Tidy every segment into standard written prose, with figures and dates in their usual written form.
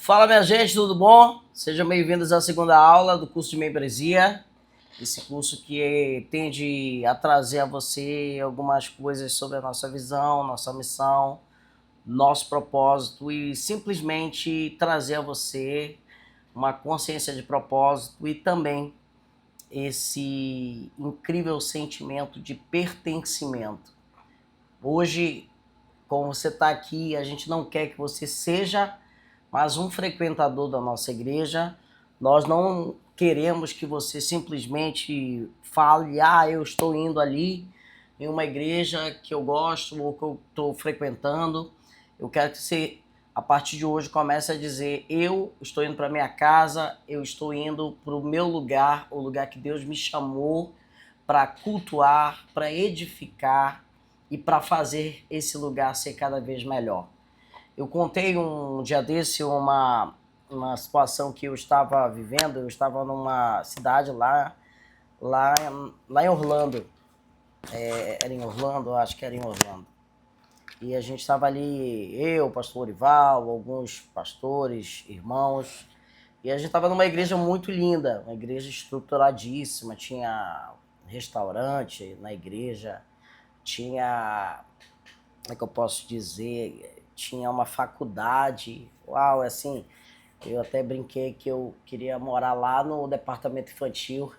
Fala, minha gente, tudo bom? Sejam bem-vindos à segunda aula do curso de membresia. Esse curso que tende a trazer a você algumas coisas sobre a nossa visão, nossa missão, nosso propósito e simplesmente trazer a você uma consciência de propósito e também esse incrível sentimento de pertencimento. Hoje, como você está aqui, a gente não quer que você seja mais um frequentador da nossa igreja. Nós não queremos que você simplesmente fale, eu estou indo ali em uma igreja que eu gosto ou que eu estou frequentando. Eu quero que você, a partir de hoje, comece a dizer, eu estou indo para minha casa, eu estou indo para o meu lugar, o lugar que Deus me chamou para cultuar, para edificar e para fazer esse lugar ser cada vez melhor. Eu contei um dia desse uma situação que eu estava vivendo. Eu estava numa cidade lá em Orlando. Era em Orlando? Acho que era em Orlando. E a gente estava ali, eu, o pastor Orival, alguns pastores, irmãos. E a gente estava numa igreja muito linda, uma igreja estruturadíssima. Tinha restaurante na igreja, tinha, como é que eu posso dizer, tinha uma faculdade. Uau, assim, eu até brinquei que eu queria morar lá no departamento infantil.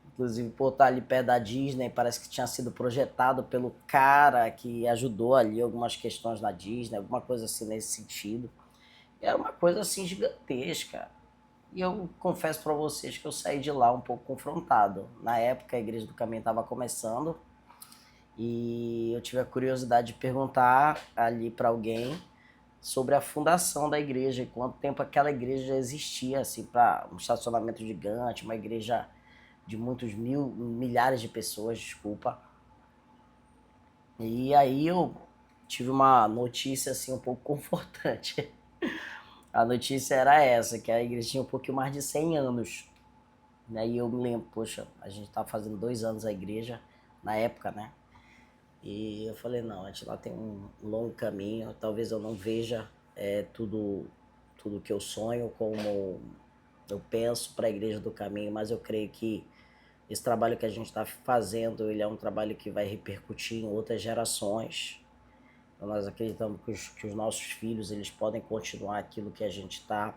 Inclusive, por estar ali perto da Disney, parece que tinha sido projetado pelo cara que ajudou ali algumas questões na Disney, alguma coisa assim nesse sentido. Era uma coisa assim gigantesca. E eu confesso para vocês que eu saí de lá um pouco confrontado. Na época, a Igreja do Caminho estava começando e eu tive a curiosidade de perguntar ali para alguém sobre a fundação da igreja e quanto tempo aquela igreja já existia, assim, para um estacionamento gigante, uma igreja de muitos milhares de pessoas, desculpa. E aí eu tive uma notícia assim um pouco confortante. A notícia era essa, que a igreja tinha um pouquinho mais de 100 anos. Né? E eu me lembro, poxa, a gente estava fazendo 2 anos a igreja, na época, né? E eu falei, não, a gente lá tem um longo caminho, talvez eu não veja tudo que eu sonho como eu penso para a Igreja do Caminho, mas eu creio que esse trabalho que a gente está fazendo, ele é um trabalho que vai repercutir em outras gerações. Então nós acreditamos que os nossos filhos, eles podem continuar aquilo que a gente está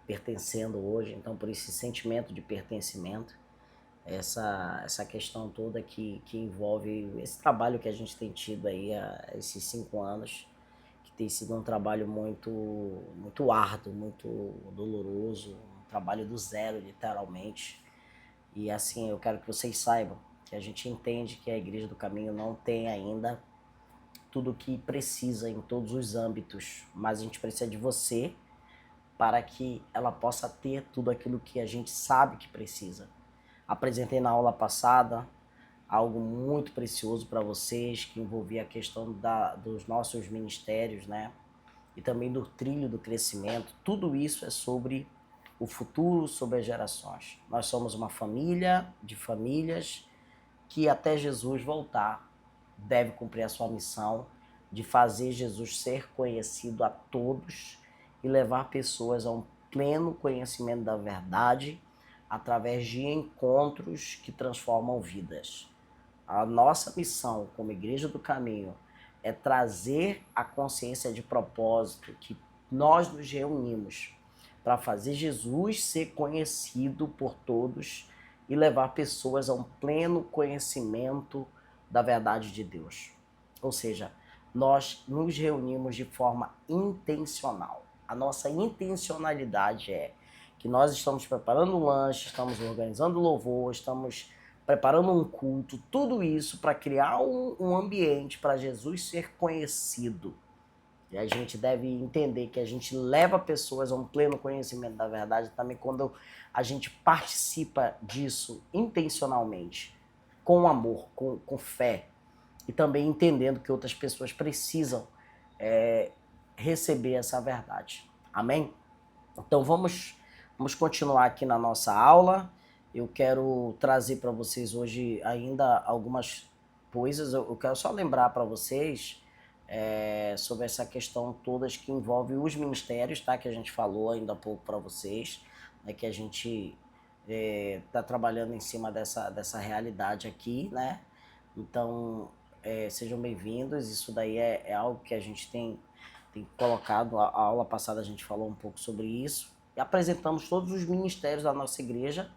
pertencendo hoje, então por esse sentimento de pertencimento, essa questão toda que envolve esse trabalho que a gente tem tido aí há esses 5 anos, que tem sido um trabalho muito árduo, muito doloroso, um trabalho do zero, literalmente. E assim, eu quero que vocês saibam que a gente entende que a Igreja do Caminho não tem ainda tudo o que precisa em todos os âmbitos, mas a gente precisa de você para que ela possa ter tudo aquilo que a gente sabe que precisa. Apresentei na aula passada algo muito precioso para vocês, que envolvia a questão dos nossos ministérios, né? E também do trilho do crescimento. Tudo isso é sobre o futuro, sobre as gerações. Nós somos uma família de famílias que até Jesus voltar deve cumprir a sua missão de fazer Jesus ser conhecido a todos e levar pessoas a um pleno conhecimento da verdade através de encontros que transformam vidas. A nossa missão como Igreja do Caminho é trazer a consciência de propósito que nós nos reunimos para fazer Jesus ser conhecido por todos e levar pessoas a um pleno conhecimento da verdade de Deus. Ou seja, nós nos reunimos de forma intencional. A nossa intencionalidade é que nós estamos preparando um lanche, estamos organizando louvor, estamos preparando um culto, tudo isso para criar um ambiente para Jesus ser conhecido. E a gente deve entender que a gente leva pessoas a um pleno conhecimento da verdade também quando a gente participa disso intencionalmente, com amor, com fé, e também entendendo que outras pessoas precisam receber essa verdade. Amém? Então vamos continuar aqui na nossa aula. Eu quero trazer para vocês hoje ainda algumas coisas. Eu quero só lembrar para vocês sobre essa questão todas que envolve os ministérios, tá? Que a gente falou ainda há pouco para vocês, né? Que a gente está trabalhando em cima dessa realidade aqui, né? Então, sejam bem-vindos. Isso daí é algo que a gente tem colocado. A aula passada a gente falou um pouco sobre isso. E apresentamos todos os ministérios da nossa igreja,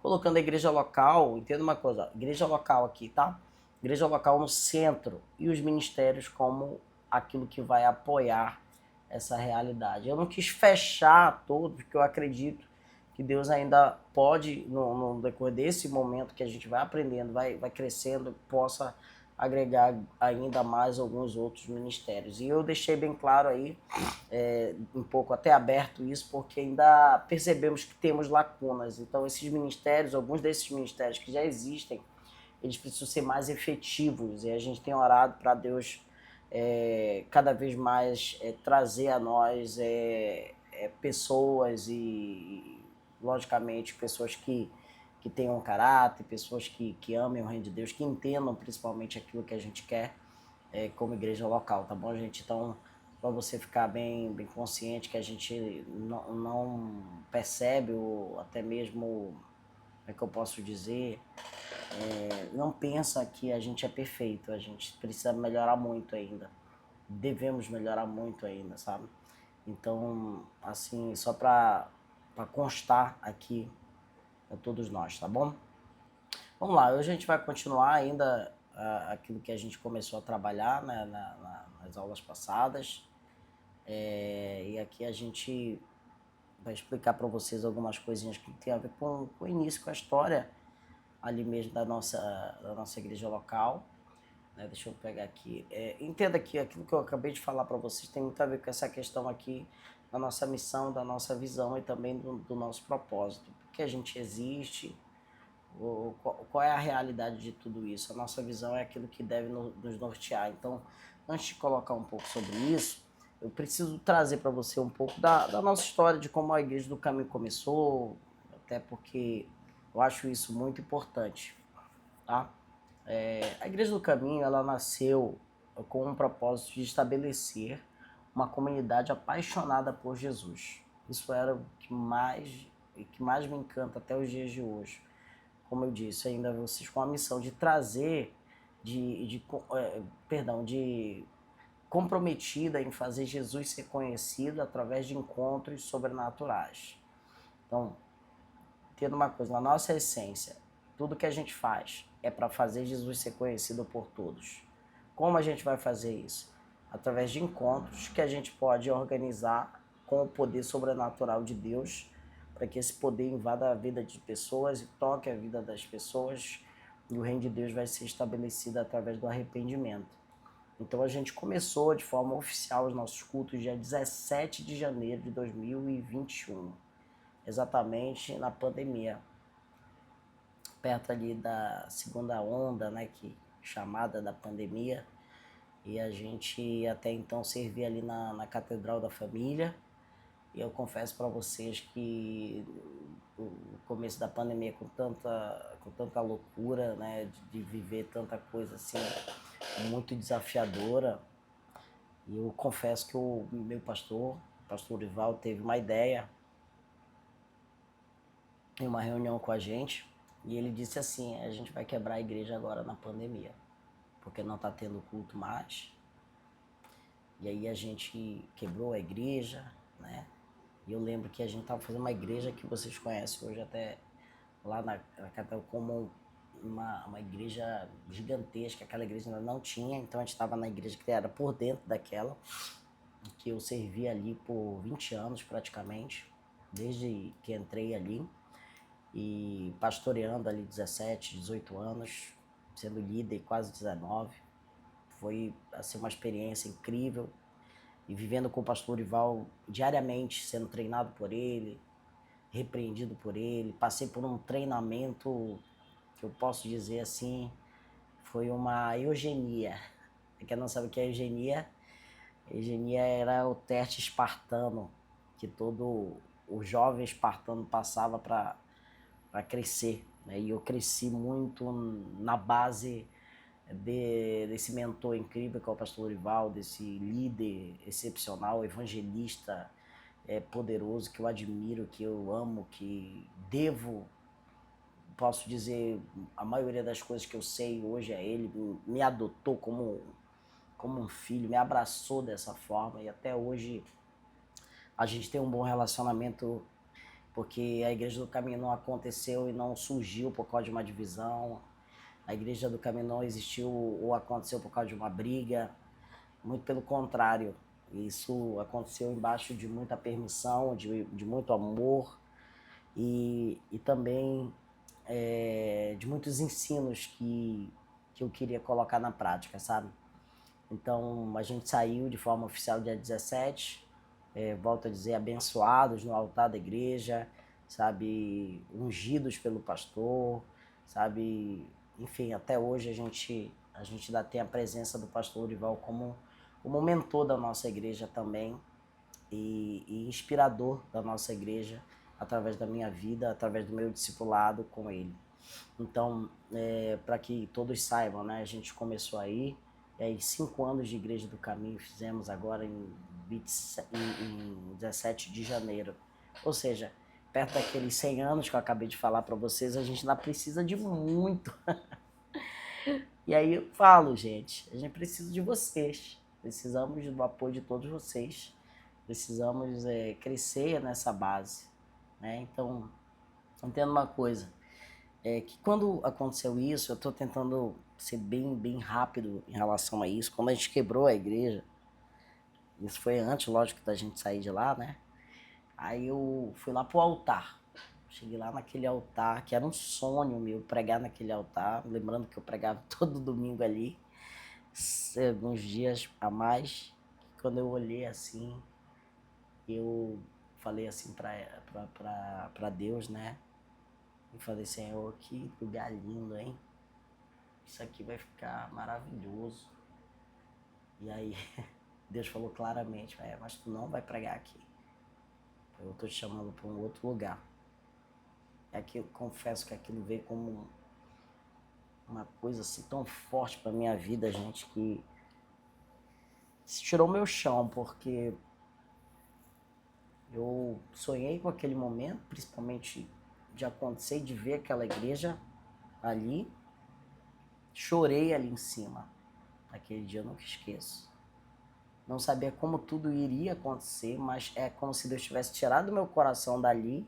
colocando a igreja local. Entenda uma coisa, igreja local aqui, tá? Igreja local no centro e os ministérios como aquilo que vai apoiar essa realidade. Eu não quis fechar todo, porque eu acredito que Deus ainda pode, no decorrer desse momento que a gente vai aprendendo, vai crescendo, possa agregar ainda mais alguns outros ministérios. E eu deixei bem claro aí, um pouco até aberto isso, porque ainda percebemos que temos lacunas. Então, esses ministérios, alguns desses ministérios que já existem, eles precisam ser mais efetivos. E a gente tem orado para Deus cada vez mais trazer a nós pessoas e, logicamente, pessoas que tenham caráter, pessoas que amem o reino de Deus, que entendam principalmente aquilo que a gente quer como igreja local, tá bom, gente? Então, para você ficar bem consciente que a gente não percebe, ou até mesmo, como é que eu posso dizer, não pensa que a gente é perfeito, a gente precisa melhorar muito ainda, devemos melhorar muito ainda, sabe? Então, assim, só para constar aqui a todos nós, tá bom? Vamos lá, hoje a gente vai continuar ainda aquilo que a gente começou a trabalhar, né, nas aulas passadas, e aqui a gente vai explicar para vocês algumas coisinhas que tem a ver com o início, com a história ali mesmo da nossa igreja local. Deixa eu pegar aqui. Entenda que aquilo que eu acabei de falar para vocês tem muito a ver com essa questão aqui da nossa missão, da nossa visão e também do nosso propósito. Por que a gente existe? Qual é a realidade de tudo isso? A nossa visão é aquilo que deve nos nortear. Então, antes de colocar um pouco sobre isso, eu preciso trazer para você um pouco da nossa história, de como a Igreja do Caminho começou, até porque eu acho isso muito importante, tá? A Igreja do Caminho, ela nasceu com um propósito de estabelecer uma comunidade apaixonada por Jesus. Isso era o que mais me encanta até os dias de hoje. Como eu disse, ainda vocês com a missão de trazer, de comprometida em fazer Jesus ser conhecido através de encontros sobrenaturais. Então, tendo uma coisa, na nossa essência, tudo que a gente faz é para fazer Jesus ser conhecido por todos. Como a gente vai fazer isso? Através de encontros que a gente pode organizar com o poder sobrenatural de Deus, para que esse poder invada a vida de pessoas e toque a vida das pessoas, e o reino de Deus vai ser estabelecido através do arrependimento. Então a gente começou de forma oficial os nossos cultos dia 17 de janeiro de 2021, exatamente na pandemia, perto ali da segunda onda, né, chamada da pandemia, e a gente até então servia ali na Catedral da Família. E eu confesso para vocês que o começo da pandemia com tanta loucura, né, de viver tanta coisa assim, muito desafiadora. E eu confesso que o meu pastor Ival, teve uma ideia em uma reunião com a gente, e ele disse assim: a gente vai quebrar a igreja agora na pandemia, porque não está tendo culto mais. E aí a gente quebrou a igreja, né? E eu lembro que a gente estava fazendo uma igreja que vocês conhecem hoje até lá na capital como uma igreja gigantesca. Aquela igreja ainda não tinha, então a gente estava na igreja que era por dentro daquela, que eu servi ali por 20 anos praticamente, desde que entrei ali, e pastoreando ali 17, 18 anos, sendo líder quase 19. Foi assim, uma experiência incrível, e vivendo com o pastor Ival diariamente, sendo treinado por ele, repreendido por ele. Passei por um treinamento que eu posso dizer assim, foi uma eugenia. Quem não sabe o que é eugenia? Eugenia era o teste espartano que todo o jovem espartano passava para crescer, né? E eu cresci muito na base desse mentor incrível que é o pastor Lorival, desse líder excepcional, evangelista, poderoso, que eu admiro, que eu amo, que devo, posso dizer, a maioria das coisas que eu sei hoje a ele, me adotou como um filho, me abraçou dessa forma, e até hoje a gente tem um bom relacionamento, porque a Igreja do Caminho não aconteceu e não surgiu por causa de uma divisão, a Igreja do Caminho não existiu ou aconteceu por causa de uma briga, muito pelo contrário, isso aconteceu embaixo de muita permissão, de muito amor e também de muitos ensinos que eu queria colocar na prática, sabe? Então a gente saiu de forma oficial dia 17, volto a dizer, abençoados no altar da igreja, sabe, ungidos pelo pastor, sabe, enfim, até hoje a gente ainda tem a presença do pastor Lorival como mentor da nossa igreja também e inspirador da nossa igreja através da minha vida, através do meu discipulado com ele. Então, para que todos saibam, né, a gente começou aí, e aí 5 anos de Igreja do Caminho fizemos agora em 17 de janeiro. Ou seja, perto daqueles 100 anos que eu acabei de falar para vocês, a gente ainda precisa de muito. E aí eu falo, gente, a gente precisa de vocês, precisamos do apoio de todos vocês, precisamos crescer nessa base, né? Então, entenda uma coisa, que quando aconteceu isso, eu estou tentando ser bem rápido em relação a isso. Quando a gente quebrou a igreja, isso foi antes, lógico, da gente sair de lá, né? Aí eu fui lá pro altar. Cheguei lá naquele altar, que era um sonho meu, pregar naquele altar. Lembrando que eu pregava todo domingo ali, alguns dias a mais. Quando eu olhei assim, eu falei assim pra Deus, né? E falei, Senhor, que lugar lindo, hein? Isso aqui vai ficar maravilhoso. E aí Deus falou claramente, mas tu não vai pregar aqui. Eu tô te chamando para um outro lugar. É que eu confesso que aquilo veio como uma coisa assim tão forte para minha vida, gente, que tirou meu chão, porque eu sonhei com aquele momento, principalmente de acontecer e de ver aquela igreja ali. Chorei ali em cima. Aquele dia eu nunca esqueço. Não sabia como tudo iria acontecer, mas é como se Deus tivesse tirado meu coração dali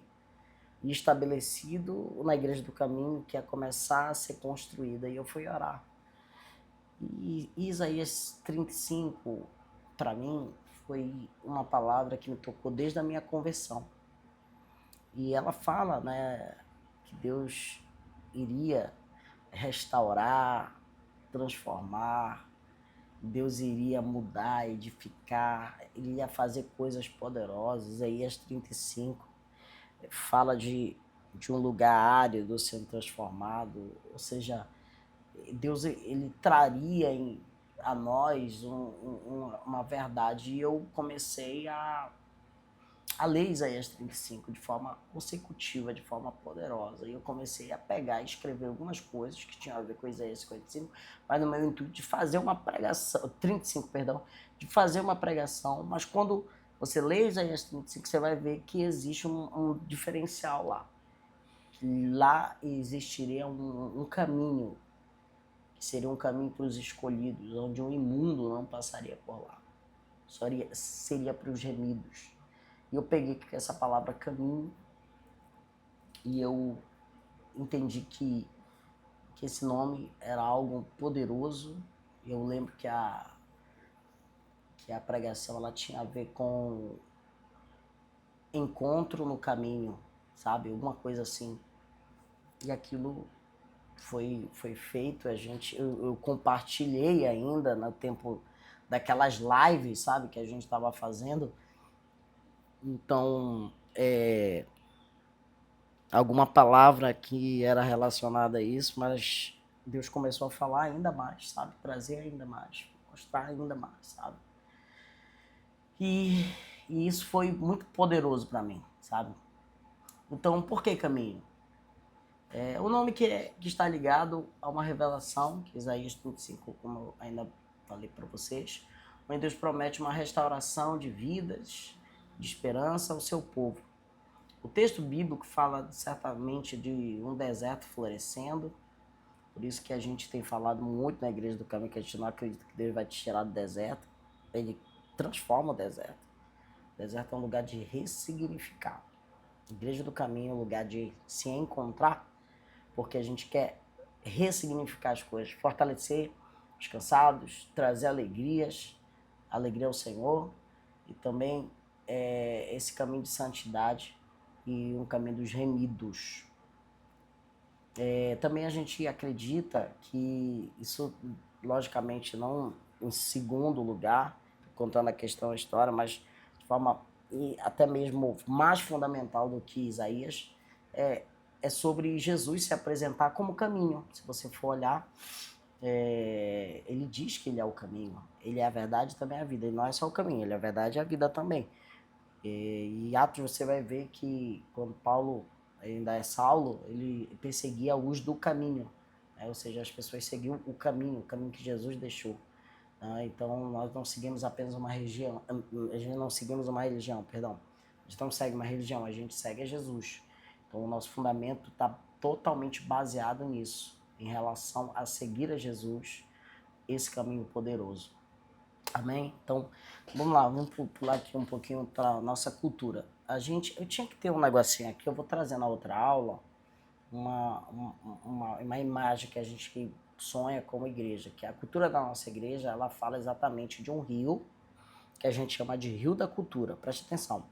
e estabelecido na Igreja do Caminho, que ia começar a ser construída. E eu fui orar. E Isaías 35, para mim, foi uma palavra que me tocou desde a minha conversão. E ela fala, né, que Deus iria restaurar, transformar, Deus iria mudar, edificar, ele ia fazer coisas poderosas. Isaías 35 fala de um lugar árido sendo transformado, ou seja, Deus ele traria a nós uma verdade. E eu comecei a ler Isaías 35 de forma consecutiva, de forma poderosa. E eu comecei a pegar e escrever algumas coisas que tinham a ver com Isaías 55, mas no meu intuito de fazer uma pregação, 35, perdão, de fazer uma pregação. Mas quando você lê Isaías 35, você vai ver que existe um diferencial lá. Que lá existiria um caminho, que seria um caminho para os escolhidos, onde o imundo não passaria por lá. Seria para os remidos. E eu peguei essa palavra caminho e eu entendi que esse nome era algo poderoso. Eu lembro que a pregação ela tinha a ver com encontro no caminho, sabe? Alguma coisa assim. E aquilo foi feito, eu compartilhei ainda no tempo daquelas lives, sabe? Que a gente estava fazendo. Então, alguma palavra que era relacionada a isso, mas Deus começou a falar ainda mais, sabe? Trazer ainda mais, mostrar ainda mais, sabe? E isso foi muito poderoso para mim, sabe? Então, por que caminho? O nome que está ligado a uma revelação, que Isaías 35, como eu ainda falei para vocês, onde Deus promete uma restauração de vidas, de esperança ao seu povo. O texto bíblico fala certamente de um deserto florescendo, por isso que a gente tem falado muito na Igreja do Caminho, que a gente não acredita que Deus vai te tirar do deserto, ele transforma o deserto. O deserto é um lugar de ressignificar. A Igreja do Caminho é um lugar de se encontrar, porque a gente quer ressignificar as coisas, fortalecer os cansados, trazer alegrias, alegria ao Senhor, e também esse caminho de santidade e um caminho dos remidos. Também a gente acredita que isso, logicamente, não em segundo lugar, contando a questão da história, mas de forma até mesmo mais fundamental do que Isaías, é sobre Jesus se apresentar como caminho. Se você for olhar, ele diz que ele é o caminho, ele é a verdade e também a vida. Ele não é só o caminho, ele é a verdade e a vida também. E Atos você vai ver que quando Paulo ainda é Saulo, ele perseguia os do caminho, né? Ou seja, as pessoas seguiam o caminho que Jesus deixou. Então nós não seguimos apenas uma religião, a gente não seguimos uma religião, perdão. A gente não segue uma religião, a gente segue a Jesus. Então o nosso fundamento está totalmente baseado nisso, em relação a seguir a Jesus, esse caminho poderoso. Amém? Então, vamos lá, vamos pular aqui um pouquinho para a nossa cultura. Eu tinha que ter um negocinho aqui, eu vou trazer na outra aula uma imagem que a gente sonha como igreja, que a cultura da nossa igreja, ela fala exatamente de um rio, que a gente chama de rio da cultura, preste atenção.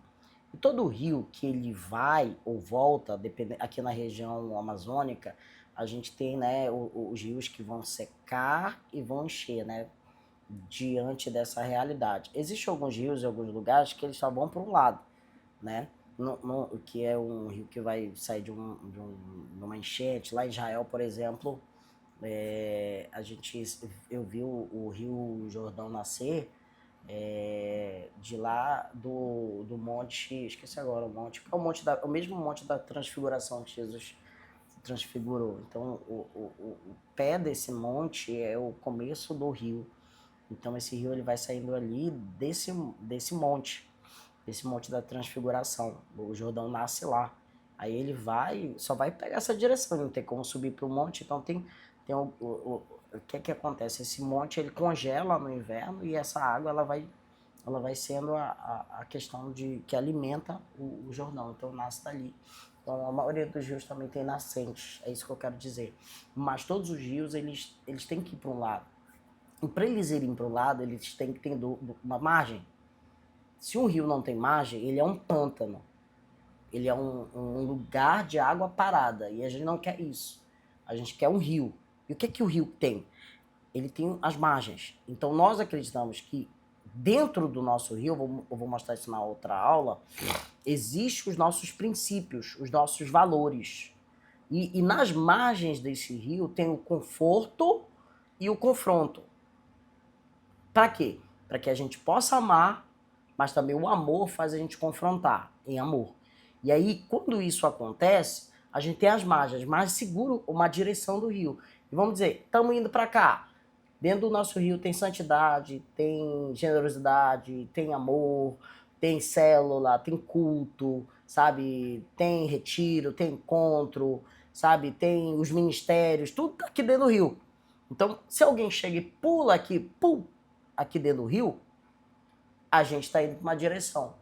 E todo rio que ele vai ou volta, aqui na região amazônica, a gente tem, né, os rios que vão secar e vão encher, né, diante dessa realidade. Existem alguns rios em alguns lugares que eles só vão para um lado, né? Que é um rio que vai sair de uma enchente. Lá em Israel, por exemplo, eu vi o Rio Jordão nascer de lá do monte, esqueci agora o monte, o mesmo monte da transfiguração que Jesus transfigurou. Então, o pé desse monte é o começo do rio. Então esse rio ele vai saindo ali desse monte da transfiguração. O Jordão nasce lá. Aí ele só vai pegar essa direção, não tem como subir para o monte. Então tem o que acontece? Esse monte ele congela no inverno e essa água ela vai sendo a questão que alimenta o Jordão. Então nasce dali. Então a maioria dos rios também tem nascentes, é isso que eu quero dizer. Mas todos os rios eles têm que ir para um lado. E para eles irem para o lado, eles têm que ter uma margem. Se um rio não tem margem, ele é um pântano. Ele é um lugar de água parada. E a gente não quer isso. A gente quer um rio. E o que o rio tem? Ele tem as margens. Então nós acreditamos que dentro do nosso rio, eu vou mostrar isso na outra aula, existem os nossos princípios, os nossos valores. E nas margens desse rio tem o conforto e o confronto. Para quê? Para que a gente possa amar, mas também o amor faz a gente confrontar em amor. E aí, quando isso acontece, a gente tem as margens, mas segura uma direção do rio. E vamos dizer, estamos indo para cá. Dentro do nosso rio tem santidade, tem generosidade, tem amor, tem célula, tem culto, sabe? Tem retiro, tem encontro, sabe? Tem os ministérios, tudo tá aqui dentro do rio. Então, se alguém chega e pula aqui, aqui dentro do rio, a gente está indo para uma direção.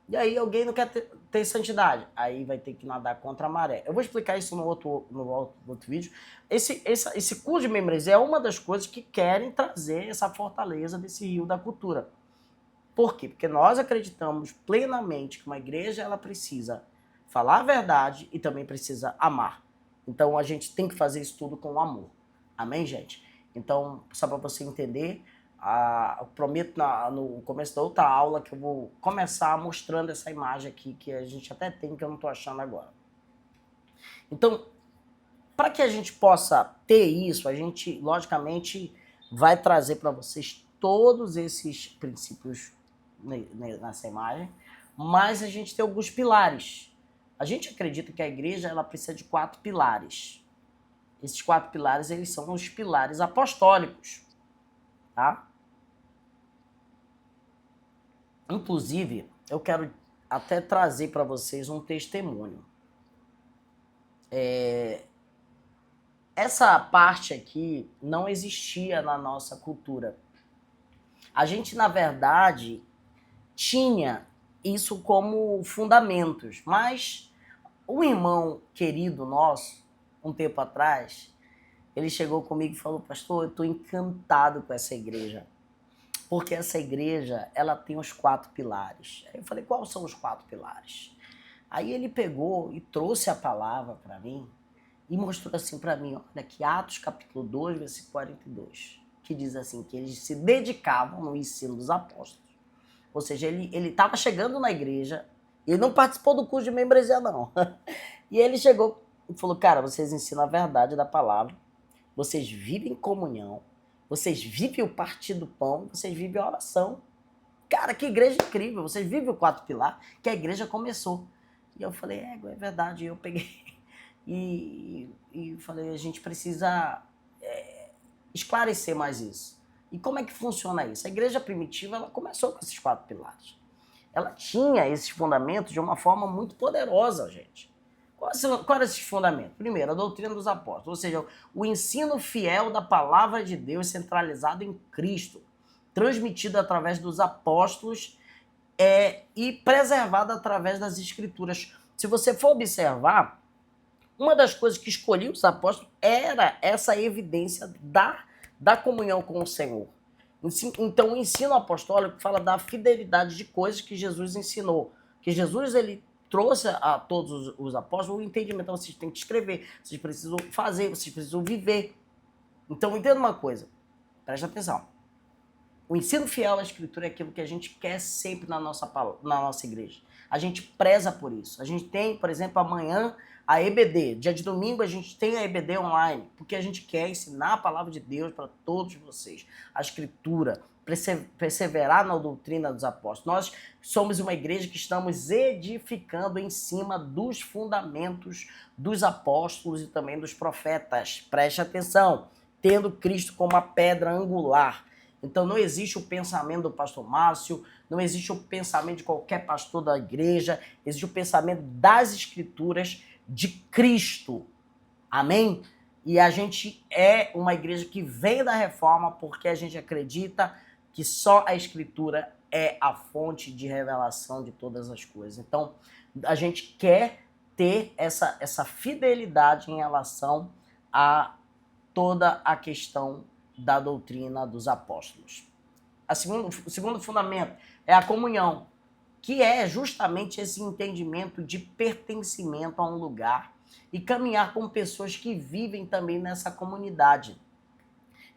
E aí alguém não quer ter santidade, aí vai ter que nadar contra a maré. Eu vou explicar isso no outro vídeo. Esse curso de membresia é uma das coisas que querem trazer essa fortaleza desse rio da cultura. Por quê? Porque nós acreditamos plenamente que uma igreja ela precisa falar a verdade e também precisa amar. Então a gente tem que fazer isso tudo com amor. Amém, gente? Então, só para você entender, eu prometo no começo da outra aula que eu vou começar mostrando essa imagem aqui, que a gente até tem, que eu não estou achando agora. Então, para que a gente possa ter isso, a gente, logicamente, vai trazer para vocês todos esses princípios nessa imagem, mas a gente tem alguns pilares. A gente acredita que a igreja ela precisa de 4 pilares. Esses 4 pilares, eles são os pilares apostólicos, tá? Inclusive, eu quero até trazer para vocês um testemunho. Essa parte aqui não existia na nossa cultura. A gente, na verdade, tinha isso como fundamentos, mas um irmão querido nosso, um tempo atrás, ele chegou comigo e falou: pastor, eu estou encantado com essa igreja, porque essa igreja ela tem os 4 pilares. Aí eu falei: quais são os 4 pilares? Aí ele pegou e trouxe a palavra para mim e mostrou assim para mim, olha, que Atos capítulo 2, versículo 42, que diz assim, que eles se dedicavam no ensino dos apóstolos. Ou seja, ele estava chegando na igreja, ele não participou do curso de membresia, não. E ele chegou e falou: cara, vocês ensinam a verdade da palavra, vocês vivem comunhão, vocês vivem o partir do pão, vocês vivem a oração. Cara, que igreja incrível, vocês vivem o 4 pilar que a igreja começou. E eu falei: é verdade. E eu peguei e falei: a gente precisa esclarecer mais isso. E como é que funciona isso? A igreja primitiva ela começou com esses 4 pilares. Ela tinha esses fundamentos de uma forma muito poderosa, gente. Quais eram esses fundamentos? Primeiro, a doutrina dos apóstolos, ou seja, o ensino fiel da palavra de Deus centralizado em Cristo, transmitido através dos apóstolos e preservado através das escrituras. Se você for observar, uma das coisas que escolhia os apóstolos era essa evidência da comunhão com o Senhor. Então, o ensino apostólico fala da fidelidade de coisas que Jesus ensinou. Que Jesus ele trouxe a todos os apóstolos o entendimento. Então, vocês têm que escrever, vocês precisam fazer, vocês precisam viver. Então, entenda uma coisa, preste atenção. O ensino fiel à Escritura é aquilo que a gente quer sempre na nossa igreja. A gente preza por isso. A gente tem, por exemplo, amanhã a EBD. Dia de domingo a gente tem a EBD online, porque a gente quer ensinar a palavra de Deus para todos vocês. A Escritura, perseverar na doutrina dos apóstolos. Nós somos uma igreja que estamos edificando em cima dos fundamentos dos apóstolos e também dos profetas. Preste atenção, tendo Cristo como a pedra angular. Então não existe o pensamento do pastor Márcio, não existe o pensamento de qualquer pastor da igreja, existe o pensamento das escrituras de Cristo. Amém? E a gente é uma igreja que vem da reforma porque a gente acredita que só a escritura é a fonte de revelação de todas as coisas. Então a gente quer ter essa fidelidade em relação a toda a questão da doutrina dos apóstolos. O segundo fundamento é a comunhão, que é justamente esse entendimento de pertencimento a um lugar e caminhar com pessoas que vivem também nessa comunidade.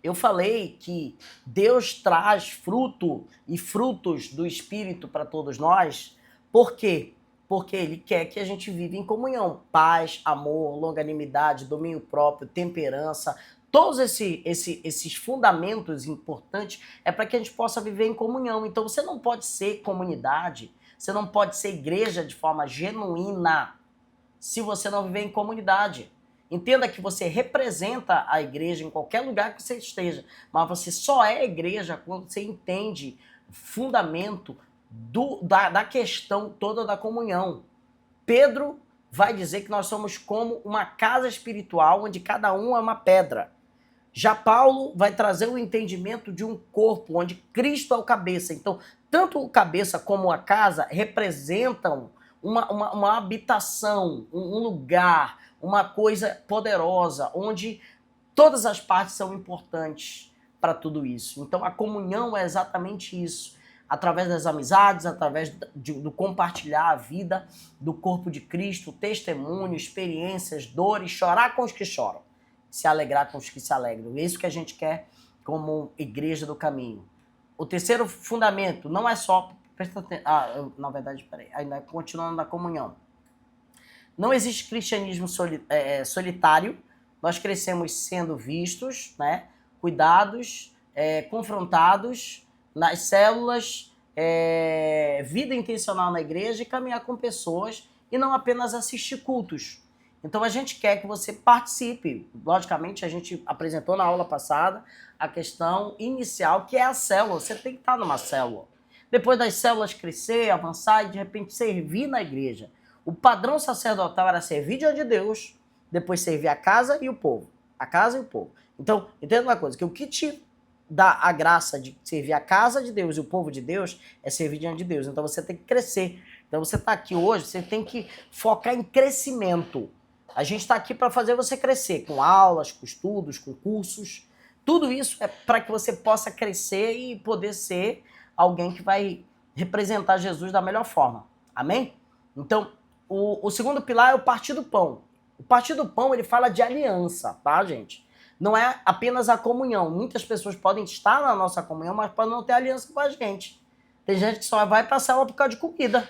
Eu falei que Deus traz fruto e frutos do Espírito para todos nós. Por quê? Porque Ele quer que a gente viva em comunhão. Paz, amor, longanimidade, domínio próprio, temperança. Todos esses fundamentos importantes é para que a gente possa viver em comunhão. Então você não pode ser comunidade, você não pode ser igreja de forma genuína se você não viver em comunidade. Entenda que você representa a igreja em qualquer lugar que você esteja, mas você só é igreja quando você entende o fundamento da questão toda da comunhão. Pedro vai dizer que nós somos como uma casa espiritual onde cada um é uma pedra. Já Paulo vai trazer o entendimento de um corpo onde Cristo é o cabeça. Então, tanto o cabeça como a casa representam uma habitação, um lugar, uma coisa poderosa, onde todas as partes são importantes para tudo isso. Então, a comunhão é exatamente isso. Através das amizades, através do compartilhar a vida do corpo de Cristo, testemunho, experiências, dores, chorar com os que choram, se alegrar com os que se alegram. É isso que a gente quer como igreja do caminho. O terceiro fundamento não é só... na verdade, peraí, ainda continuando na comunhão. Não existe cristianismo solitário. Nós crescemos sendo vistos, né, cuidados, confrontados nas células, vida intencional na igreja e caminhar com pessoas e não apenas assistir cultos. Então a gente quer que você participe. Logicamente, a gente apresentou na aula passada a questão inicial, que é a célula. Você tem que estar numa célula. Depois das células crescer, avançar e de repente servir na igreja. O padrão sacerdotal era servir diante de Deus, depois servir a casa e o povo. A casa e o povo. Então, entenda uma coisa, que o que te dá a graça de servir a casa de Deus e o povo de Deus é servir diante de Deus. Então você tem que crescer. Então você está aqui hoje, você tem que focar em crescimento. A gente está aqui para fazer você crescer, com aulas, com estudos, com cursos. Tudo isso é para que você possa crescer e poder ser alguém que vai representar Jesus da melhor forma. Amém? Então, o segundo pilar é o partir do pão. O partir do pão, ele fala de aliança, tá, gente? Não é apenas a comunhão. Muitas pessoas podem estar na nossa comunhão, mas podem não ter aliança com a gente. Tem gente que só vai para a célula por causa de comida.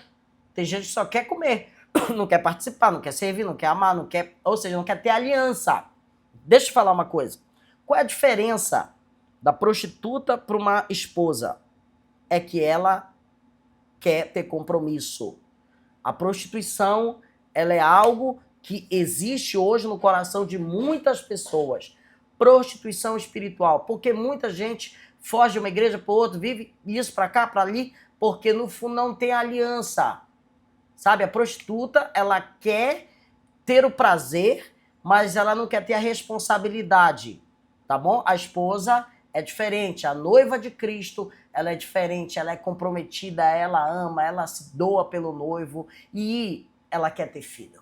Tem gente que só quer comer, não quer participar, não quer servir, não quer amar, não quer, ou seja, não quer ter aliança. Deixa eu te falar uma coisa. Qual é a diferença da prostituta para uma esposa? É que ela quer ter compromisso. A prostituição, ela é algo que existe hoje no coração de muitas pessoas. Prostituição espiritual, porque muita gente foge de uma igreja para outra, vive isso para cá, para ali, porque no fundo não tem aliança. Sabe, a prostituta, ela quer ter o prazer, mas ela não quer ter a responsabilidade, tá bom? A esposa é diferente, a noiva de Cristo, ela é diferente, ela é comprometida, ela ama, ela se doa pelo noivo e ela quer ter filho.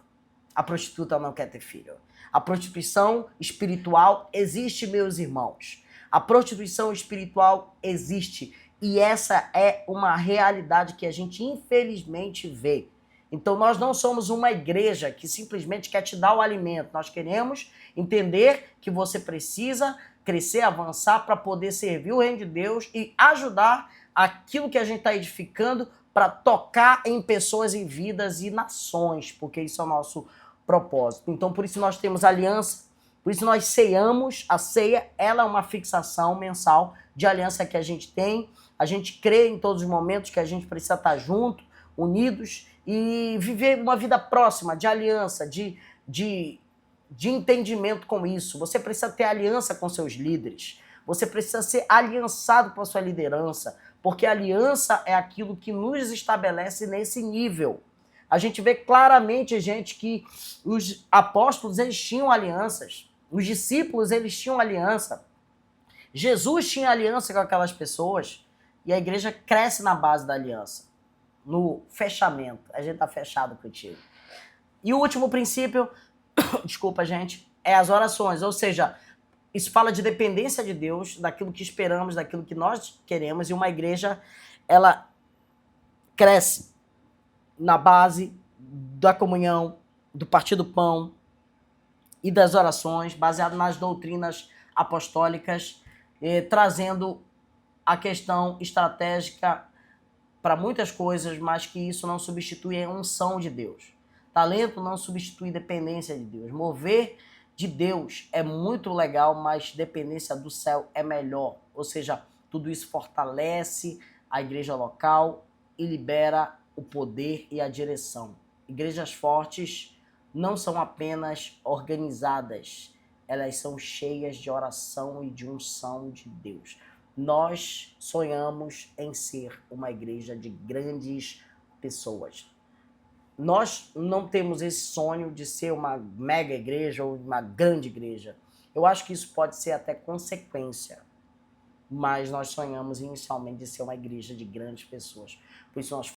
A prostituta não quer ter filho. A prostituição espiritual existe, meus irmãos. A prostituição espiritual existe e essa é uma realidade que a gente infelizmente vê. Então nós não somos uma igreja que simplesmente quer te dar o alimento. Nós queremos entender que você precisa crescer, avançar para poder servir o reino de Deus e ajudar aquilo que a gente está edificando para tocar em pessoas, em vidas e nações, porque isso é o nosso propósito. Então por isso nós temos aliança, por isso nós ceiamos. A ceia, ela é uma fixação mensal de aliança que a gente tem. A gente crê em todos os momentos que a gente precisa estar junto, unidos e viver uma vida próxima, de aliança, de entendimento com isso. Você precisa ter aliança com seus líderes. Você precisa ser aliançado com a sua liderança, porque aliança é aquilo que nos estabelece nesse nível. A gente vê claramente, gente, que os apóstolos, eles tinham alianças. Os discípulos, eles tinham aliança. Jesus tinha aliança com aquelas pessoas e a igreja cresce na base da aliança, no fechamento. A gente tá fechado contigo. E o último princípio, desculpa, gente, é as orações. Ou seja, isso fala de dependência de Deus, daquilo que esperamos, daquilo que nós queremos. E uma igreja, ela cresce na base da comunhão, do partir do pão e das orações, baseado nas doutrinas apostólicas, trazendo a questão estratégica para muitas coisas, mas que isso não substitui a unção de Deus. Talento não substitui dependência de Deus. Mover de Deus é muito legal, mas dependência do céu é melhor. Ou seja, tudo isso fortalece a igreja local e libera o poder e a direção. Igrejas fortes não são apenas organizadas, elas são cheias de oração e de unção de Deus. Nós sonhamos em ser uma igreja de grandes pessoas. Nós não temos esse sonho de ser uma mega igreja ou uma grande igreja. Eu acho que isso pode ser até consequência, mas nós sonhamos inicialmente de ser uma igreja de grandes pessoas. Por isso nós